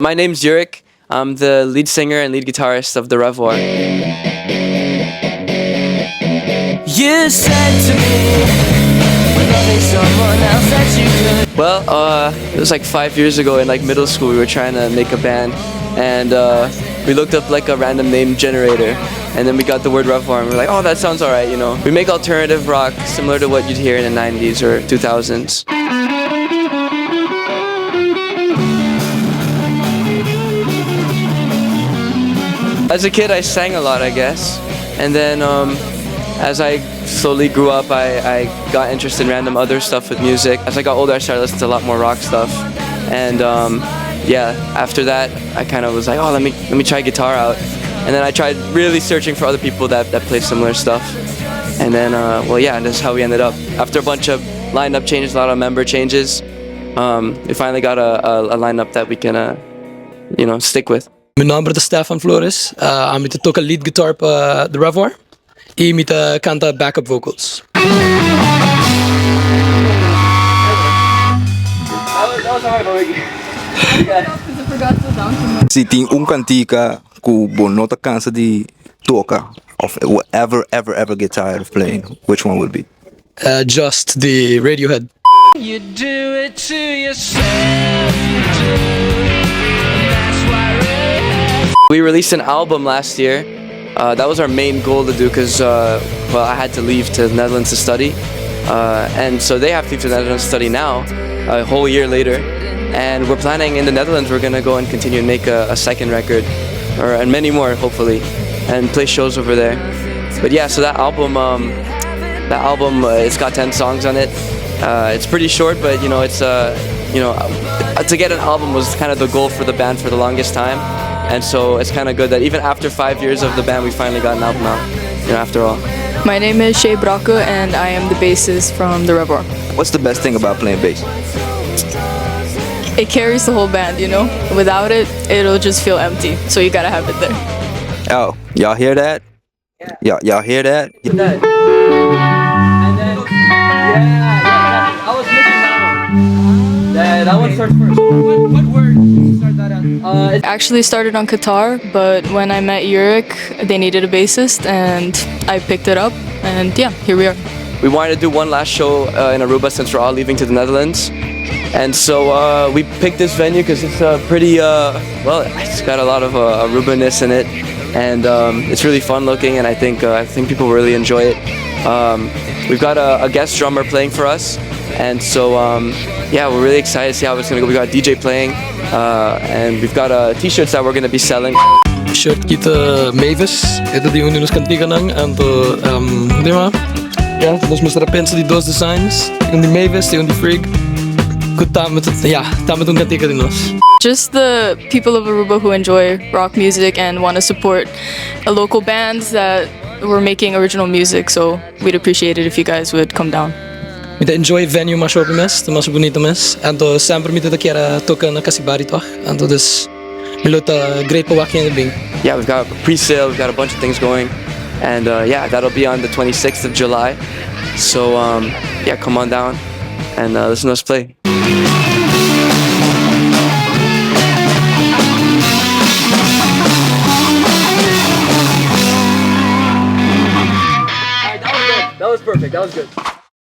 My name's Yurik. I'm the lead singer and lead guitarist of The Revoir. You said to me, when loving someone else that you could. Well, it was like 5 years ago in like middle school. We were trying to make a band, and we looked up like a random name generator, and then we got the word Revoir, and we were like, oh, that sounds alright, you know. We make alternative rock similar to what you'd hear in the 90s or 2000s. As a kid, I sang a lot, I guess, and then as I slowly grew up, I got interested in random other stuff with music. As I got older, I started listening to a lot more rock stuff, and yeah, after that, I kind of was like, oh, let me try guitar out, and then I tried really searching for other people that play similar stuff, and then well, yeah, that's how we ended up. After a bunch of lineup changes, a lot of member changes, we finally got a lineup that we can, you know, stick with. Mijn naam is Stefan Flores. I'm met toca lead guitar para The Revoir e met canta backup vocals. Se tem cantica que nota cansa de tocar, of ever get tired of playing, which one would be? Just the Radiohead. You do it to yourself, you do. We released an album last year. That was our main goal to do because, well, I had to leave to the Netherlands to study. And so they have to leave to the Netherlands to study now, a whole year later. And we're planning in the Netherlands, we're going to go and continue and make a second record, and many more, hopefully, and play shows over there. But yeah, so that album, it's got 10 songs on it. It's pretty short, but you know, it's, you know, to get an album was kind of the goal for the band for the longest time. And so it's kind of good that even after 5 years of the band, we finally got an album out, you know, after all. My name is Shay Brocco, and I am the bassist from The Revoir. What's the best thing about playing bass? It carries the whole band, you know? Without it, it'll just feel empty, so you gotta have it there. Oh, y'all hear that? Yeah. Y'all hear that? And then, yeah, I was missing that one. That one starts first. What word? Start that out. It actually started on guitar, but when I met Yurik, they needed a bassist, and I picked it up, and yeah, here we are. We wanted to do one last show in Aruba since we're all leaving to the Netherlands. And so we picked this venue because it's pretty, well, it's got a lot of Aruba-ness in it. And it's really fun looking, and I think people really enjoy it. We've got a guest drummer playing for us. And so, yeah, we're really excited to see how it's going to go. We got a DJ playing, and we've got t-shirts that we're going to be selling. Shirt kita Mavis, ito di uno nos cantica nang, anto, di ba? Ja, nos mas repens di dos designs, yung di Mavis, yung di Frig. Good tama tong cantica di nos. Just the people of Aruba who enjoy rock music and want to support a local bands that were making original music, so we'd appreciate it if you guys would come down. Mita enjoy venue mas open mes, mas bonito mes. Anto sempre mita kiera toca na Casibari toch. Anto dus milota great pawaki in the bing. Yeah, we've got pre-sale, we've got a bunch of things going, and yeah, that'll be on the 26th of July. So yeah, come on down and listen to us play. That was perfect. That was good.